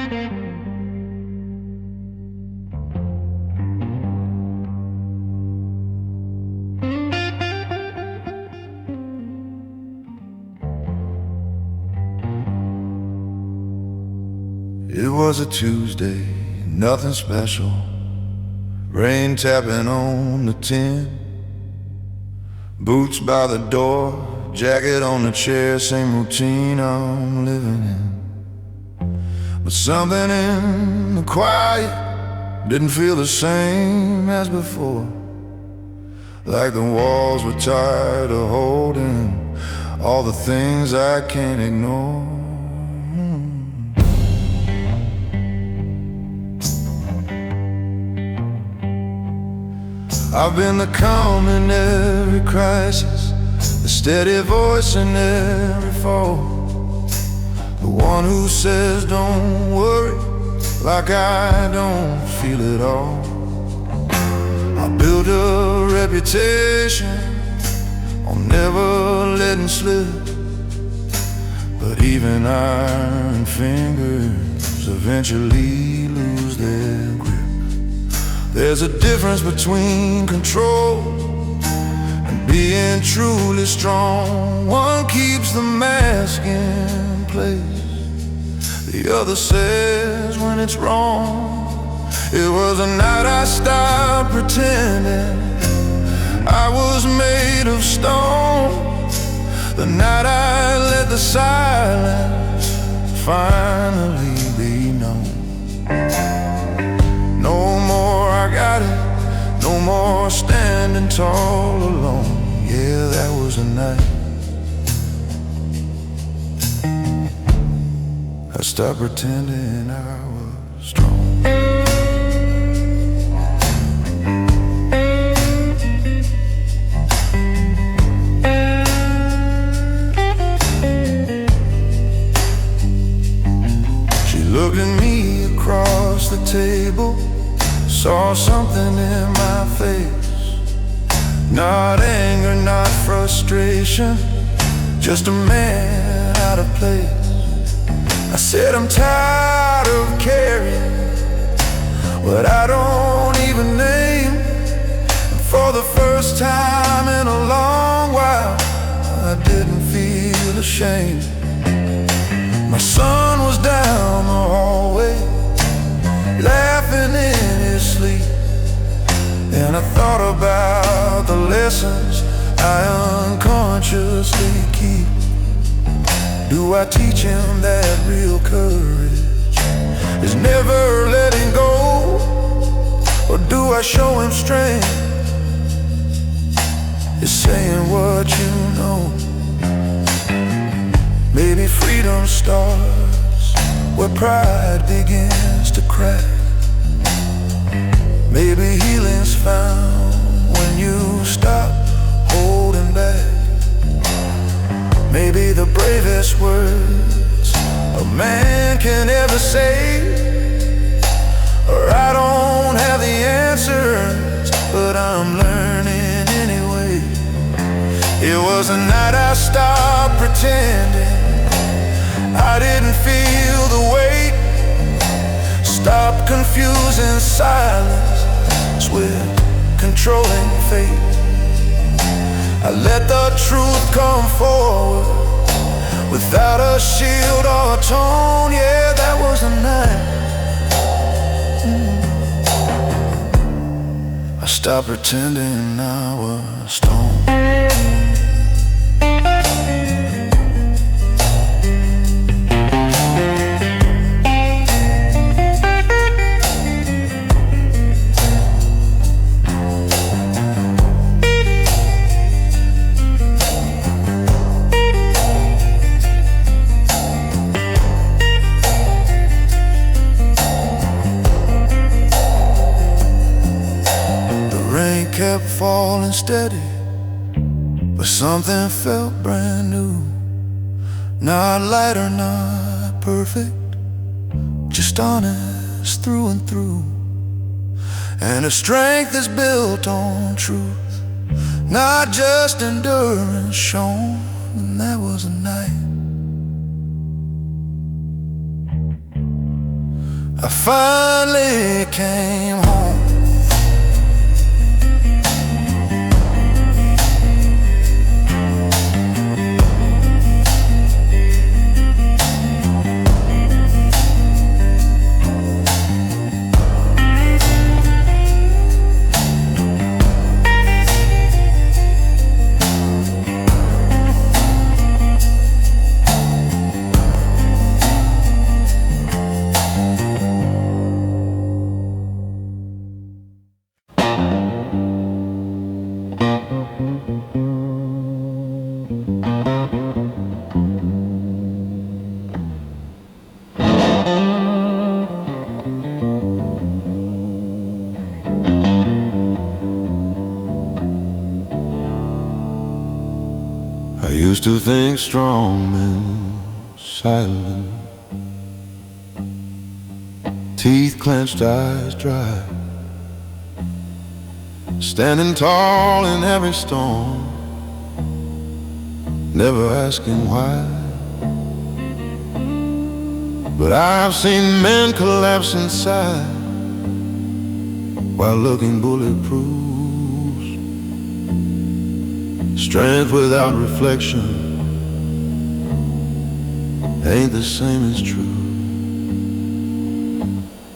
It was a Tuesday, nothing special. Rain tapping on the tin. Boots by the door, jacket on the chair. Same routine I'm living in. But something in the quiet didn't feel the same as before. Like the walls were tired of holding all the things I can't ignore. I've been the calm in every crisis, the steady voice in every fall, the one who says don't worry, like I don't feel it all. I built a reputation on never letting slip, but even iron fingers eventually lose their grip. There's a difference between control and being truly strong. One keeps the mask in place, the other says when it's wrong. It was a night I stopped pretending I was made of stone, the night I let the silence finally be known. No more I got it, no more standing tall alone. Yeah, that was a night I stopped pretending I was strong. She looked at me across the table, saw something in my face. Not anger, not frustration, just a man out of place. I said I'm tired of carrying what I don't even name. And for the first time in a long while, I didn't feel ashamed. My son was down the hallway, laughing in his sleep, and I thought about the lessons I unconsciously keep. Do I teach him that real courage is never letting go? Or do I show him strength is saying what you know? Maybe freedom starts where pride begins to crack. Maybe healing's found when you stop holding back. Maybe the bravest words a man can ever say or I don't have the answers, but I'm learning anyway. It was a night I stopped pretending I didn't feel the weight. Stop confusing silence with controlling fate. I let the truth come forward without a shield or a tone. Yeah, that was the night I stopped pretending I was stoned. Kept falling steady, but something felt brand new. Not light or not perfect, just honest through and through. And a strength that's built on truth, not just endurance shown. And that was a night I finally came home. I used to think strong and silent, teeth clenched, eyes dry, standing tall in every storm, never asking why. But I've seen men collapse inside while looking bulletproof. Strength without reflection ain't the same as true.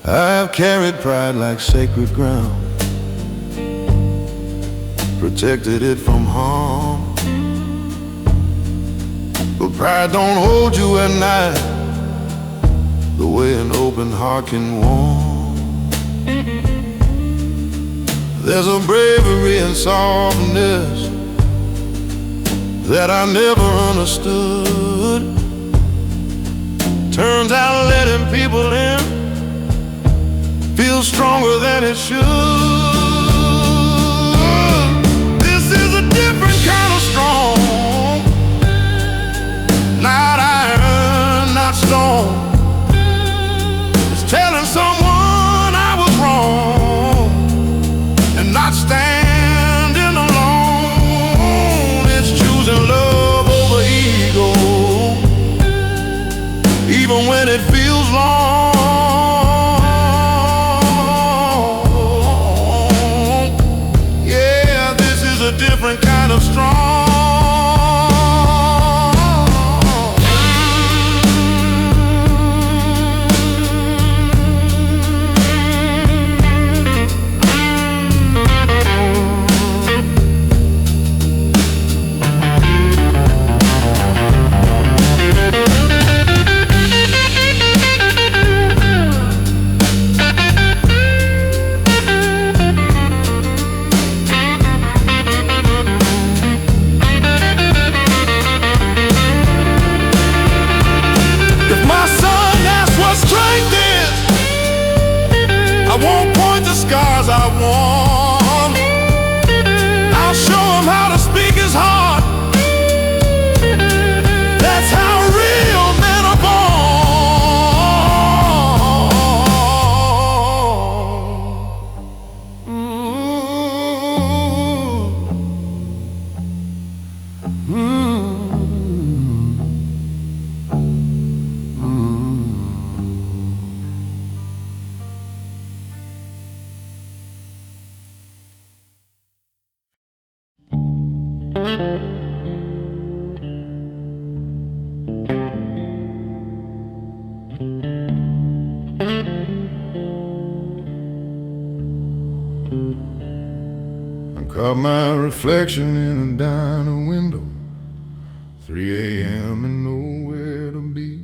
I've carried pride like sacred ground, protected it from harm. But pride don't hold you at night the way an open heart can warm. There's a bravery and softness that I never understood. Turns out letting people in feels stronger than it should. This is a different kind of strong, not iron, not stone. It's telling someone I was wrong and not standing alone. It's choosing love over ego, even when it feels long. Yeah, this is a different kind of strong. I won't point the scars I won. I'll show him how to speak his heart. That's how real men are Caught my reflection in a diner window, 3 a.m. and nowhere to be.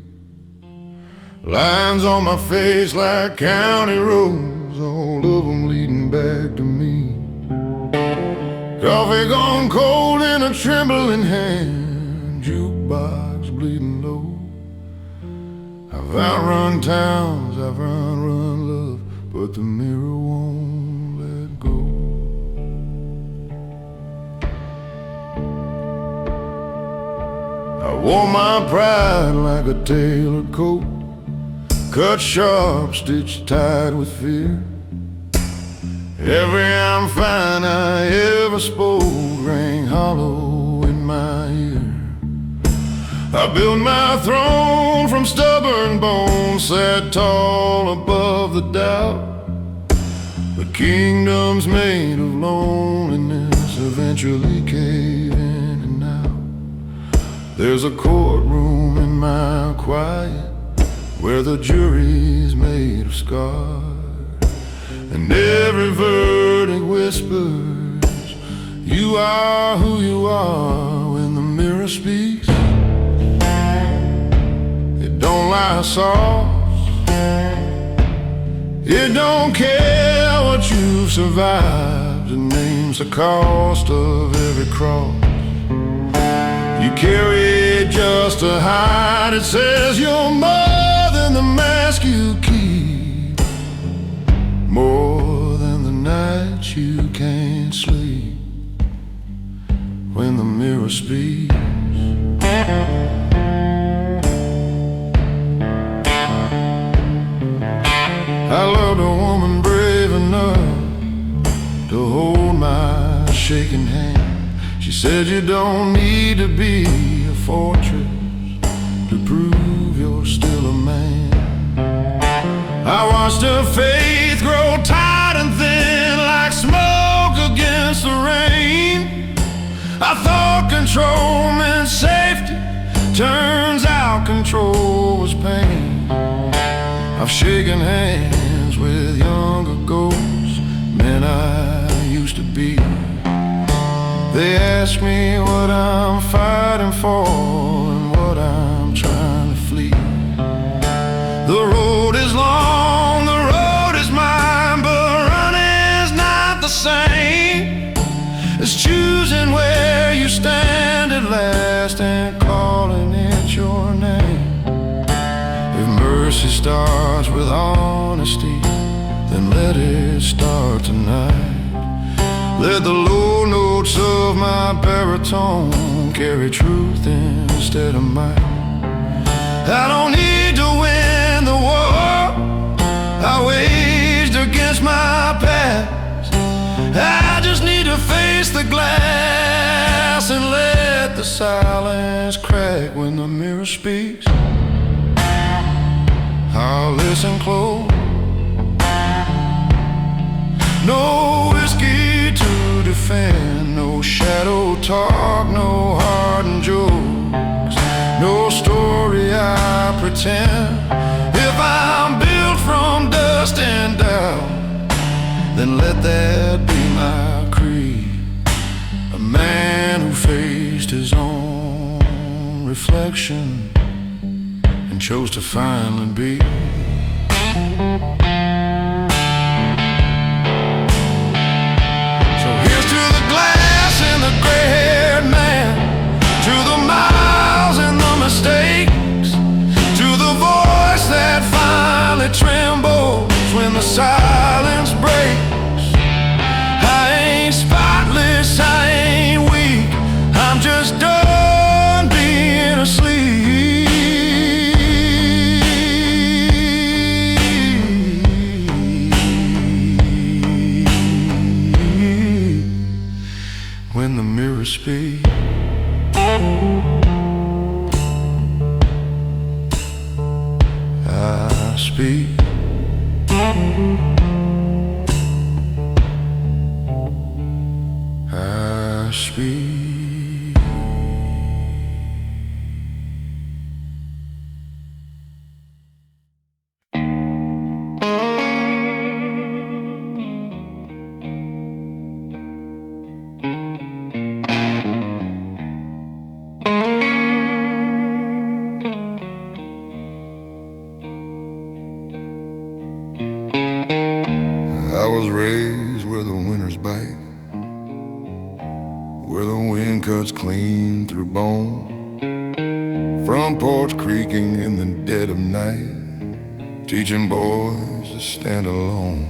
Lines on my face like county roads, all of them leading back to me. Coffee gone cold in a trembling hand, jukebox bleeding low. I've outrun towns, I've outrun love, but the mirror won't let go. I wore my pride like a tailored coat, cut sharp, stitched tight with fear. Every I'm fine I ever spoke rang hollow in my ear. I built my throne from stubborn bones, sat tall above the doubt. The kingdoms made of loneliness eventually cave in and out. There's a courtroom in my quiet where the jury's made of scars, and every verdict whispers, you are who you are. When the mirror speaks, it don't lie soft. It don't care what you've survived. It names the cost of every cross you carry just to hide. It says you're more than the mask you keep, more than the nights you can't sleep. When the mirror speaks, I loved a woman brave enough to hold my shaking hand. She said you don't need to be a fortress to prove you're still a man. I watched her faith grow tight and thin like smoke against the rain. I thought control meant safety, turns out control was pain. I've shaken hands with younger ghosts, men I used to be. They ask me what I'm fighting for and what I'm trying to flee. The road is long, the road is mine, but running's not the same as choosing where you stand at last and calling it your name. If mercy starts with honesty, then let it start tonight. Let the low notes of my baritone carry truth instead of might. I don't need to win the war I waged against my past. I just need to face the glass and let the silence crack. When the mirror speaks, I'll listen close. No whiskey to defend, no shadow talk, no hardened jokes, no story I pretend. If I'm built from dust and doubt, then let that be my creed. A man who faced his own reflection and chose to finally be. So here's to the glass and the gray-haired man, to the miles and the mistakes, to the voice that finally trembles when the silence breaks. I ain't spotless, I ain't weak, I'm just done being asleep. When the mirror speaks, I speak. I speak. I was raised where the winters bite, where the wind cuts clean through bone, front porch creaking in the dead of night, teaching boys to stand alone.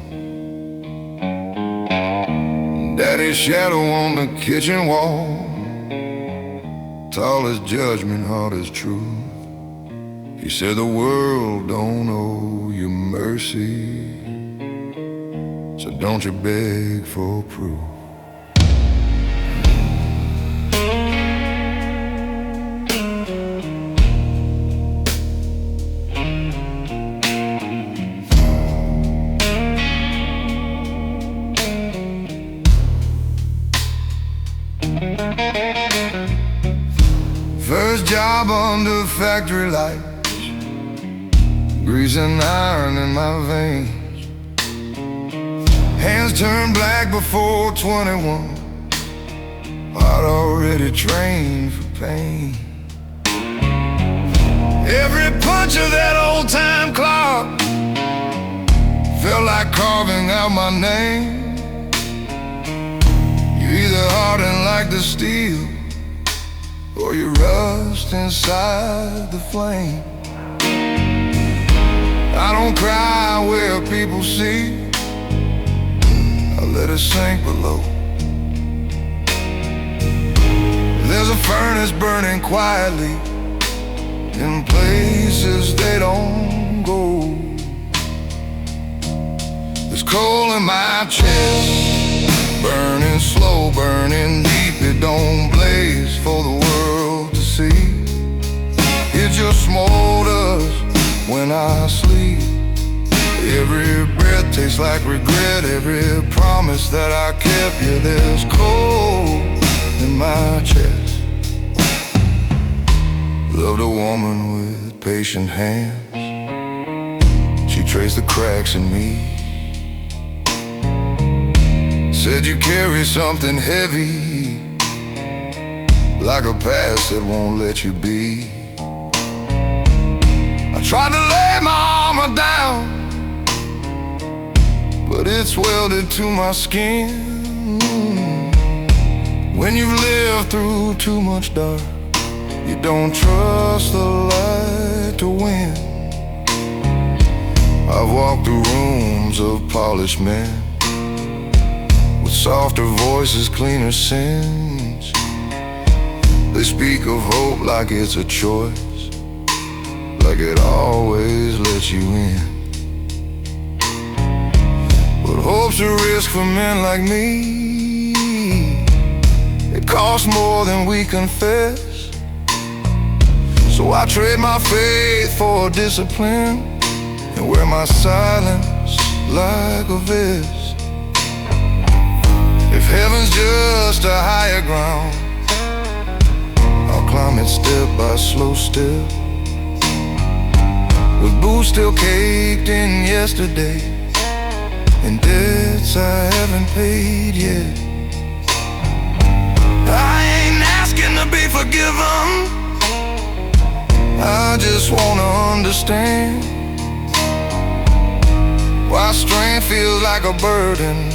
Daddy's shadow on the kitchen wall, tall as judgment, hard as truth. He said the world don't owe you mercy, so don't you beg for proof. job under factory lights, greasing iron in my veins. Hands turned black before 21, I'd already trained for pain. Every punch of that old-time clock felt like carving out my name. You either harden like the steel, or you rust inside the flame. I don't cry where people see, I let it sink below. There's a furnace burning quietly in places they don't go. There's coal in my chest, burning slow, burning deep. It don't blaze for the world to see. It just smolders when I sleep. Every breath tastes like regret, every promise that I kept. Yeah, there's coal in my chest. Loved a woman with patient hands. She traced the cracks in me. Said you carry something heavy, like a past that won't let you be. I tried to lay my armor down, but it's welded to my skin. When you've lived through too much dark, you don't trust the light to win. I've walked through rooms of polished men, with softer voices, cleaner sins. They speak of hope like it's a choice, like it always lets you in. But hope's a risk for men like me. It costs more than we confess. So I trade my faith for discipline, and wear my silence like a vest. If heaven's just a higher ground, I'll climb it step by slow step, with boots still caked in yesterday, and debts I haven't paid yet. I ain't asking to be forgiven, I just wanna understand why strength feels like a burden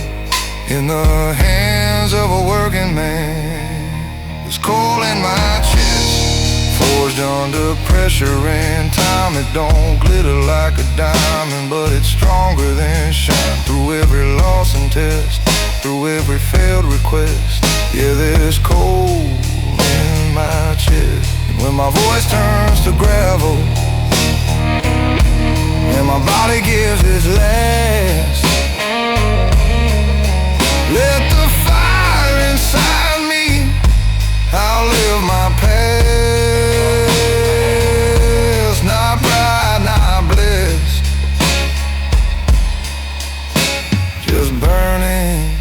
in the hands of a working man. There's coal in my chest, forged under pressure and time. It don't glitter like a diamond, but it's stronger than shine. Through every loss and test, through every failed request, yeah, there's coal in my chest. When my voice turns to gravel and my body gives its last, let the fire inside me outlive my past. Not pride, not bliss, just burning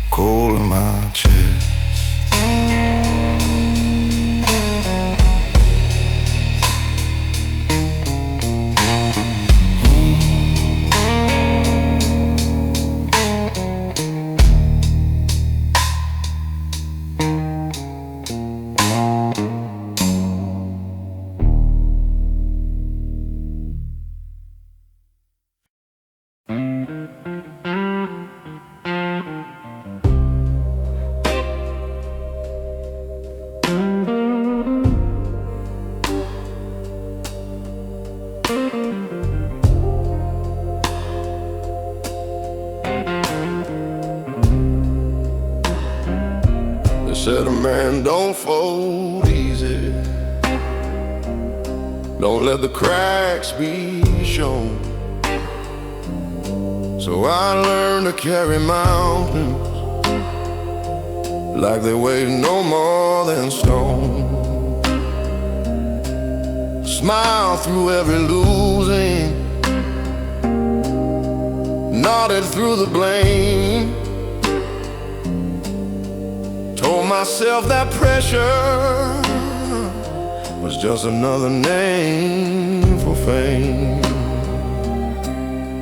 coal in my chest. Said a man don't fold easy, don't let the cracks be shown. So I learned to carry mountains like they weigh no more than stone. Smile through every losing, nodded through the blame. Told myself that pressure is just another name for fame.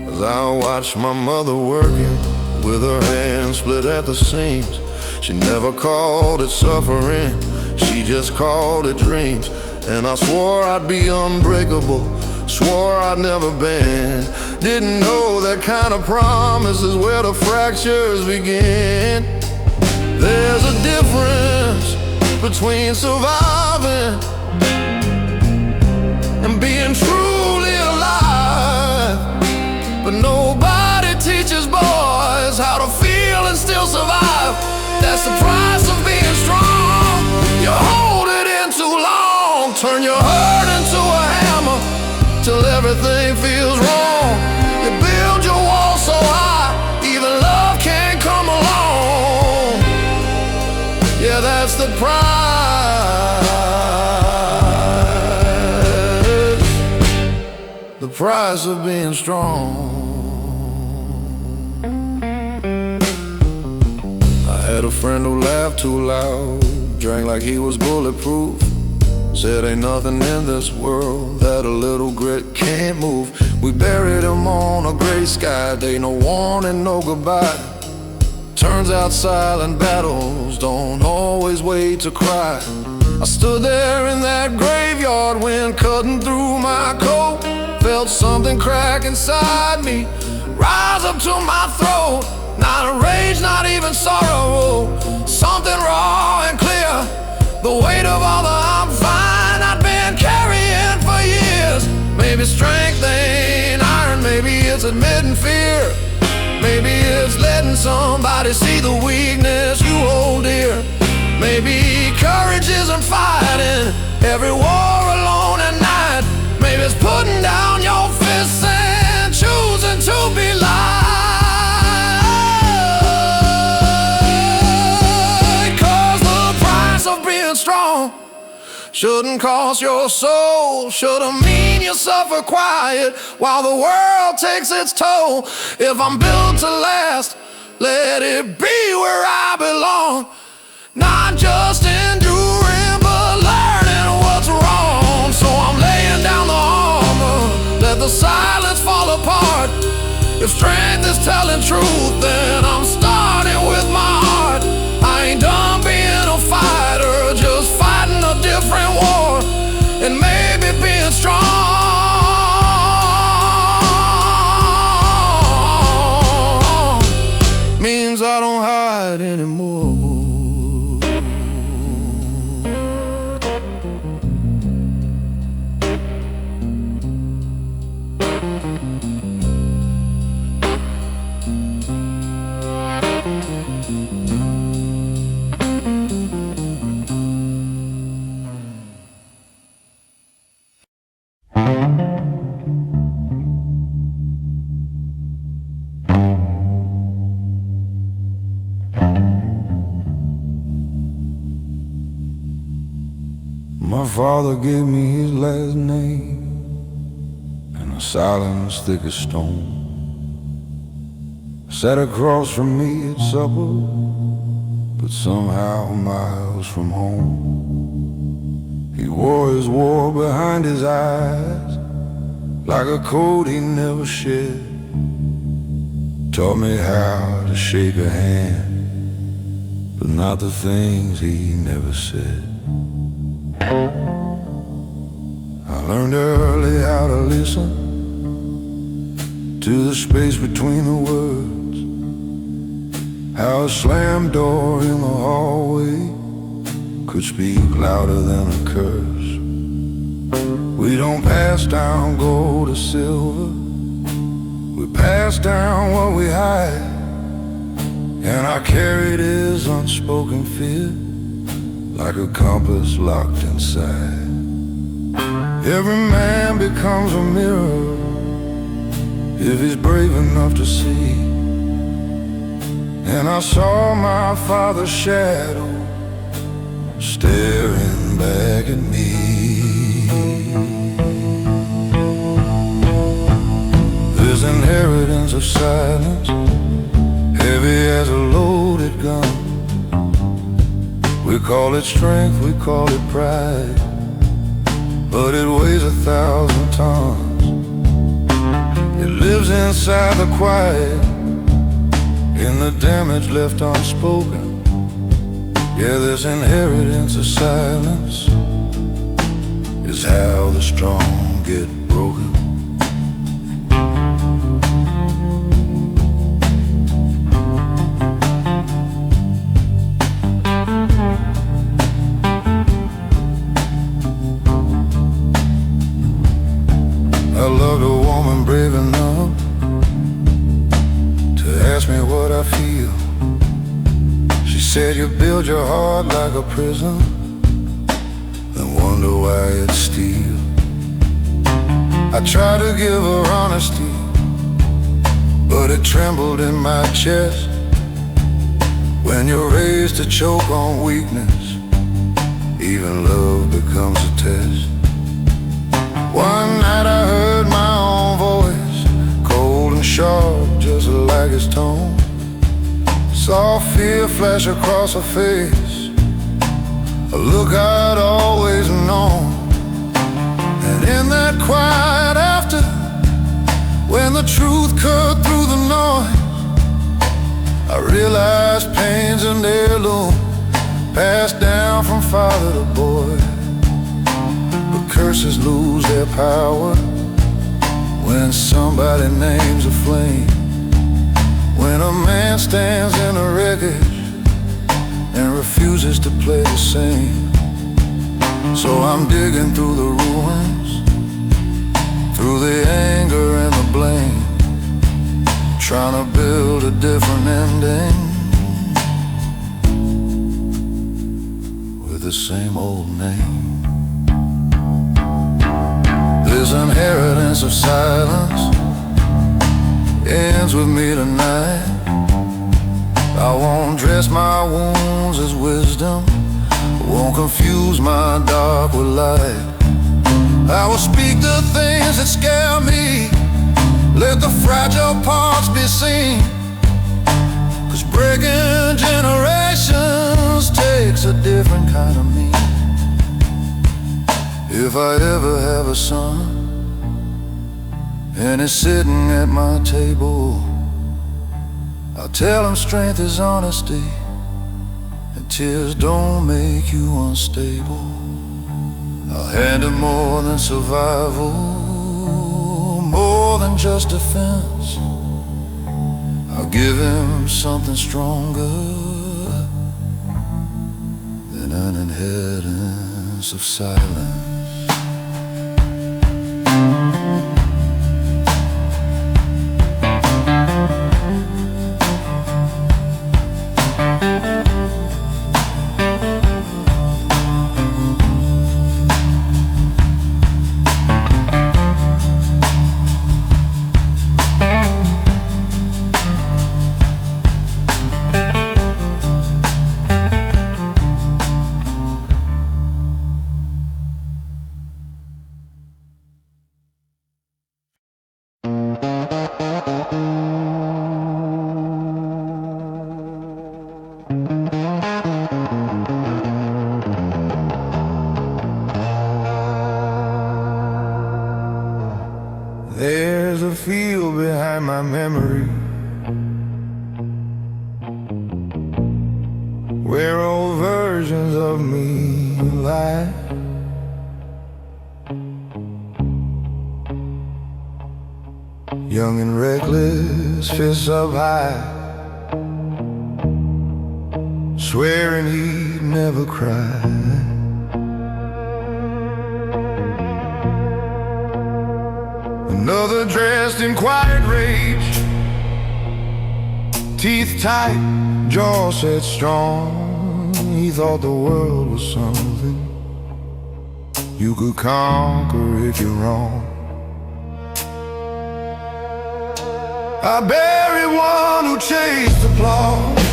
As I watch my mother working with her hands split at the seams, she never called it suffering, she just called it dreams. And I swore I'd be unbreakable, swore I'd never bend. Didn't know that kind of promise is where the fractures begin. There's a difference between surviving and being truly alive. But nobody teaches boys how to feel and still survive. That's the price of being strong. You hold it in too long, turn your hurt into a hammer till everything feels wrong. You build your wall so high, even love can't come along. Yeah, that's the price of being strong. I had a friend who laughed too loud, drank like he was bulletproof, said ain't nothing in this world that a little grit can't move. We buried him on a gray sky day, no warning, no goodbye. Turns out silent battles don't always wait to cry. I stood there in that graveyard, wind cutting through my coat. Felt something crack inside me, rise up to my throat. Not a rage, not even sorrow, something raw and clear. The weight of all the I'm fine I'd been carrying for years. Maybe strength ain't iron, maybe it's admitting fear. Maybe it's letting somebody see the weakness you hold dear. Maybe courage isn't fighting every war alone at night. Maybe it's putting down your fists and choosing to be light. 'Cause the price of being strong shouldn't cost your soul, shouldn't mean you suffer quiet while the world takes its toll. If I'm built to last, let it be where I belong. Not just enduring, but learning what's wrong. So I'm laying down the armor, let the silence fall apart. If strength is telling truth, then I'm starting with my heart. I ain't done being a fighter, just fighting a different war. And maybe being strong means I don't hide anymore. My father gave me his last name and a silence thick as stone. Sat across from me at supper, but somehow miles from home. He wore his war behind his eyes like a coat he never shed. Taught me how to shake a hand, but not the things he never said. I learned early how to listen to the space between the words, how a slammed door in the hallway could speak louder than a curse. We don't pass down gold or silver, we pass down what we hide. And I carried his unspoken fear like a compass locked inside. Every man becomes a mirror if he's brave enough to see. And I saw my father's shadow staring back at me. This inheritance of silence, heavy as a loaded gun. We call it strength, we call it pride, but it weighs 1,000 tons. It lives inside the quiet, in the damage left unspoken. Yeah, this inheritance of silence is how the strong get broken. I loved a woman brave enough to ask me what I feel. She said you build your heart like a prison, then wonder why it's steel. I tried to give her honesty, but it trembled in my chest. When you're raised to choke on weakness, even love becomes a test. One night I heard my own voice, cold and sharp, just like its tone. Saw fear flash across her face, a look I'd always known. And in that quiet after, when the truth cut through the noise, I realized pain's an heirloom, passed down from father to boy. Curses lose their power when somebody names a flame. When a man stands in a wreckage and refuses to play the same. So I'm digging through the ruins, through the anger and the blame, trying to build a different ending with the same old name. This inheritance of silence ends with me tonight. I won't dress my wounds as wisdom, won't confuse my dark with light. I will speak the things that scare me, let the fragile parts be seen. 'Cause breaking generations takes a different kind of me. If I ever have a son and he's sitting at my table, I'll tell him strength is honesty and tears don't make you unstable. I'll hand him more than survival, more than just defense. I'll give him something stronger than an inheritance of silence. There's a field behind my memory where old versions of me lie. Young and reckless, fists up high, swearing he'd never cry. Another dressed in quiet rage, teeth tight, jaw set strong. He thought the world was something you could conquer if you're wrong. I buried one who chased applause,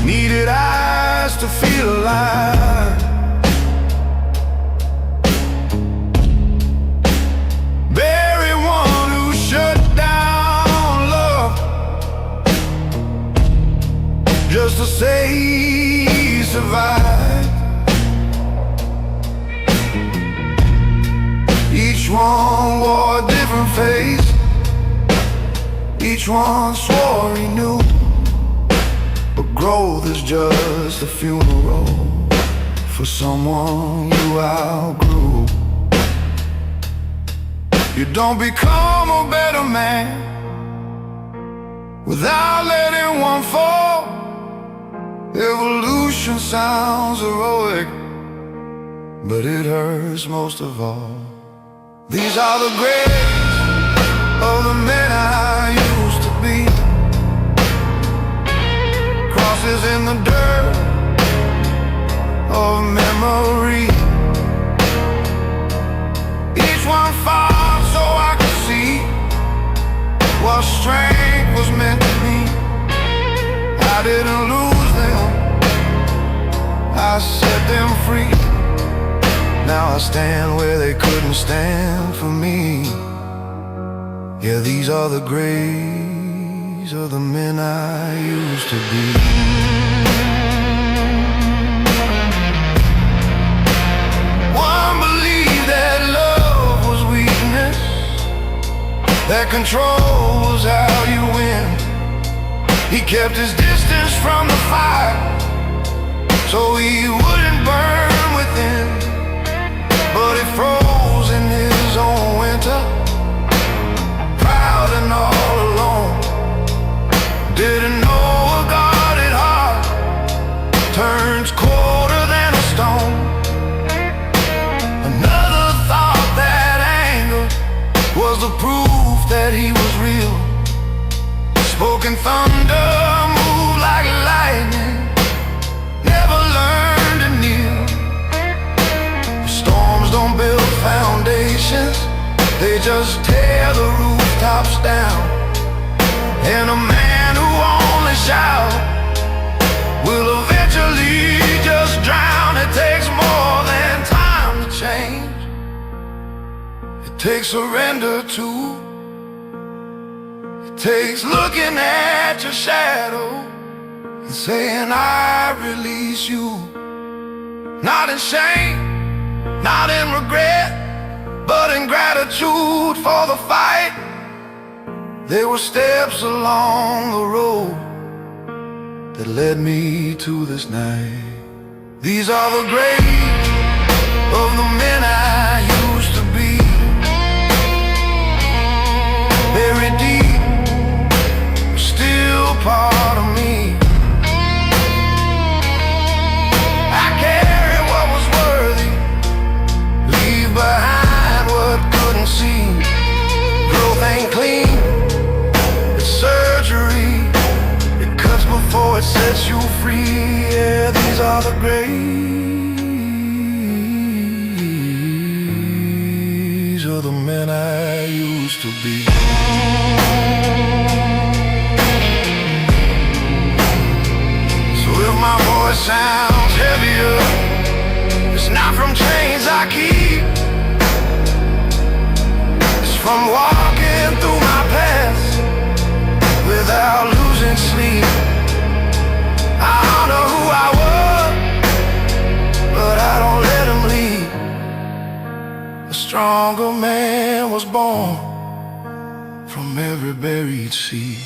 needed eyes to feel alive. Bury one who shut down love just to say he survived. Each one swore he knew, but growth is just a funeral for someone you outgrew. You don't become a better man without letting one fall. Evolution sounds heroic, but it hurts most of all. These are the graves of the men I used to be. Crosses in the dirt of memory. Each one fought so I could see what strength was meant to be. I didn't lose them, I set them free. Now I stand where they couldn't stand for me. Yeah, these are the graves of the men I used to be. One believed that love was weakness, that control was how you win. He kept his distance from the fire so he wouldn't burn within. But he froze in his own winter, proud and all alone. Didn't know a guarded heart turns colder than a stone. Another thought that anger was the proof that he was real. Spoken thunder, moved like lightning, never learned to kneel. Storms don't build foundations, they just tear the rooftops down. And a man who only shouts will eventually just drown. It takes more than time to change, it takes surrender too. It takes looking at your shadow and saying I release you. Not in shame, not in regret, but in gratitude for the fight. There were steps along the road that led me to this night. These are the graves of the men I used to be. Buried deep, still part of me. I carry what was worthy, leave behind what couldn't see. Growth ain't clean, it's surgery. It cuts before it sets you free. Yeah, these are the graves of the men I used to be. So if my voice sounds heavier, it's not from chains I keep, it's from walking through my past without losing sleep. I honor who I was, but I don't let him lead. A stronger man was born from every buried seed.